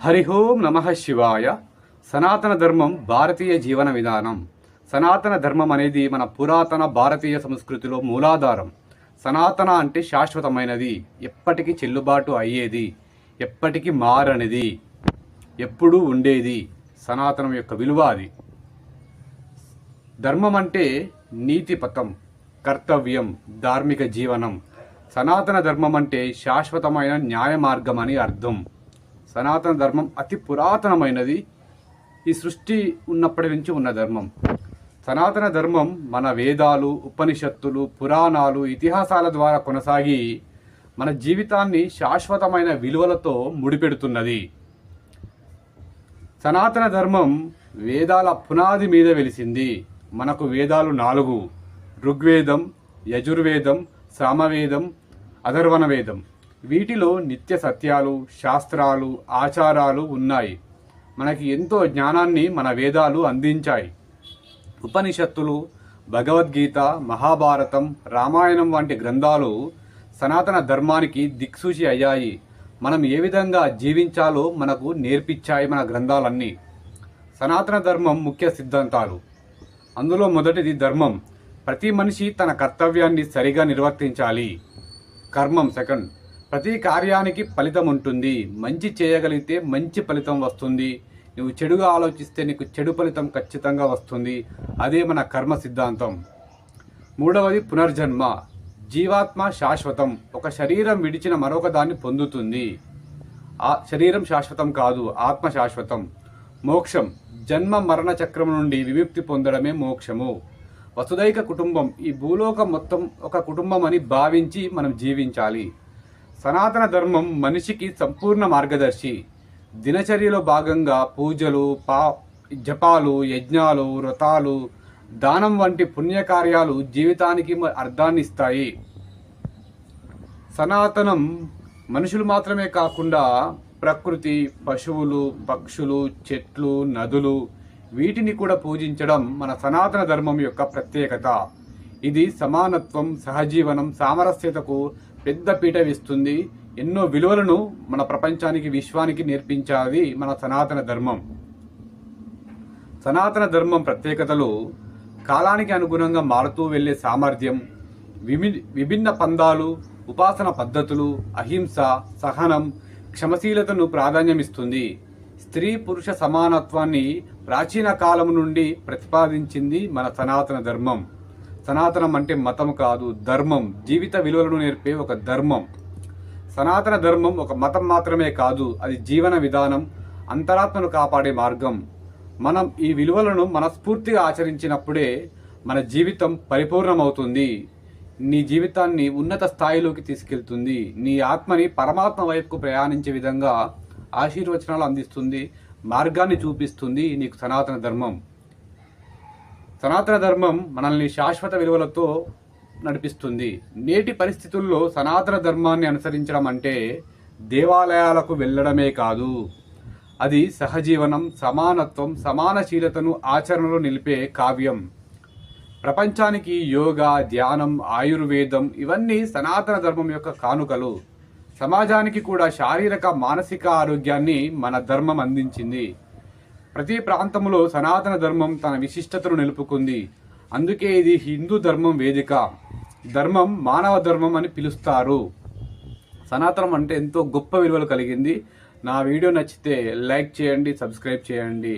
హరి ఓం నమః శివాయ. సనాతన ధర్మం భారతీయ జీవన విధానం. సనాతన ధర్మం అనేది మన పురాతన భారతీయ సంస్కృతిలో మూలాధారం. సనాతన అంటే శాశ్వతమైనది, ఎప్పటికీ చెల్లుబాటు అయ్యేది, ఎప్పటికీ మారనిది, ఎప్పుడూ ఉండేది. సనాతనం యొక్క విలువ అది. ధర్మం అంటే నీతిపథం, కర్తవ్యం, ధార్మిక జీవనం. సనాతన ధర్మం అంటే శాశ్వతమైన న్యాయ మార్గం అని అర్థం. సనాతన ధర్మం అతి పురాతనమైనది, ఈ సృష్టి ఉన్నప్పటి నుంచి ఉన్న ధర్మం. సనాతన ధర్మం మన వేదాలు, ఉపనిషత్తులు, పురాణాలు, ఇతిహాసాల ద్వారా కొనసాగి మన జీవితాన్ని శాశ్వతమైన విలువలతో ముడిపెడుతున్నది. సనాతన ధర్మం వేదాల పునాది మీద వెలిసింది. మనకు వేదాలు 4: ఋగ్వేదం, యజుర్వేదం, సామవేదం, అథర్వణ వేదం. వీటిలో నిత్య సత్యాలు, శాస్త్రాలు, ఆచారాలు ఉన్నాయి. మనకి ఎంతో జ్ఞానాన్ని మన వేదాలు అందించాయి. ఉపనిషత్తులు, భగవద్గీత, మహాభారతం, రామాయణం వంటి గ్రంథాలు సనాతన ధర్మానికి దిక్సూచి అయ్యాయి. మనం ఏ విధంగా జీవించాలో మనకు నేర్పించాయి మన గ్రంథాలన్నీ. సనాతన ధర్మం ముఖ్య సిద్ధాంతాలు. అందులో మొదటిది ధర్మం. ప్రతి మనిషి తన కర్తవ్యాన్ని సరిగా నిర్వర్తించాలి. కర్మం సెకండ్. ప్రతి కార్యానికి ఫలితం ఉంటుంది. మంచి చేయగలిగితే మంచి ఫలితం వస్తుంది. నువ్వు చెడుగా ఆలోచిస్తే నీకు చెడు ఫలితం ఖచ్చితంగా వస్తుంది. అదే మన కర్మ సిద్ధాంతం. మూడవది పునర్జన్మ. జీవాత్మ శాశ్వతం. ఒక శరీరం విడిచిన మరొక దాన్ని పొందుతుంది. ఆ శరీరం శాశ్వతం కాదు, ఆత్మ శాశ్వతం. మోక్షం. జన్మ మరణ చక్రం నుండి విముక్తి పొందడమే మోక్షము. వసుదైక కుటుంబం. ఈ భూలోకం మొత్తం ఒక కుటుంబం అని భావించి మనం జీవించాలి. సనాతన ధర్మం మనిషికి సంపూర్ణ మార్గదర్శి. దినచర్యలో భాగంగా పూజలు, జపాలు, యజ్ఞాలు, వ్రతాలు, దానం వంటి పుణ్యకార్యాలు జీవితానికి అర్థాన్ని ఇస్తాయి. సనాతనం మనుషులు మాత్రమే కాకుండా ప్రకృతి, పశువులు, పక్షులు, చెట్లు, నదులు, వీటిని కూడా పూజించడం మన సనాతన ధర్మం యొక్క ప్రత్యేకత. ఇది సమానత్వం, సహజీవనం, సామరస్యతకు పెద్ద పీట వేస్తుంది. ఎన్నో విలువలను మన ప్రపంచానికి, విశ్వానికి నేర్పించాది మన సనాతన ధర్మం. సనాతన ధర్మం ప్రత్యేకతలు: కాలానికి అనుగుణంగా మారుతూ వెళ్లే సామర్థ్యం, విభిన్న పందాలు, ఉపాసన పద్ధతులు, అహింస, సహనం, క్షమశీలతను ప్రాధాన్యమిస్తుంది. స్త్రీ పురుష సమానత్వాన్ని ప్రాచీన కాలం నుండి ప్రతిపాదించింది మన సనాతన ధర్మం. సనాతనం అంటే మతం కాదు, ధర్మం. జీవిత విలువలను నేర్పే ఒక ధర్మం. సనాతన ధర్మం ఒక మతం మాత్రమే కాదు, అది జీవన విధానం, అంతరాత్మను కాపాడే మార్గం. మనం ఈ విలువలను మనస్ఫూర్తిగా ఆచరించినప్పుడే మన జీవితం పరిపూర్ణమవుతుంది. నీ జీవితాన్ని ఉన్నత స్థాయిలోకి తీసుకెళ్తుంది. నీ ఆత్మని పరమాత్మ వైపుకు ప్రయాణించే విధంగా ఆశీర్వచనాలు అందిస్తుంది, మార్గాన్ని చూపిస్తుంది నీకు సనాతన ధర్మం. సనాతన ధర్మం మనల్ని శాశ్వత విలువలతో నడిపిస్తుంది. నేటి పరిస్థితుల్లో సనాతన ధర్మాన్ని అనుసరించడం అంటే దేవాలయాలకు వెళ్ళడమే కాదు, అది సహజీవనం, సమానత్వం, సమానశీలతను ఆచరణలో నిలిపే కావ్యం. ప్రపంచానికి యోగా, ధ్యానం, ఆయుర్వేదం ఇవన్నీ సనాతన ధర్మం యొక్క కానుకలు. సమాజానికి కూడా శారీరక, మానసిక ఆరోగ్యాన్ని మన ధర్మం అందించింది. ప్రతి ప్రాంతంలో సనాతన ధర్మం తన విశిష్టతను నిలుపుకుంది. అందుకే ఇది హిందూ ధర్మం వేదిక. ధర్మం మానవ ధర్మం అని పిలుస్తారు. సనాతనం అంటే ఎంతో గొప్ప విలువలు కలిగింది. నా వీడియో నచ్చితే లైక్ చేయండి, సబ్స్క్రైబ్ చేయండి.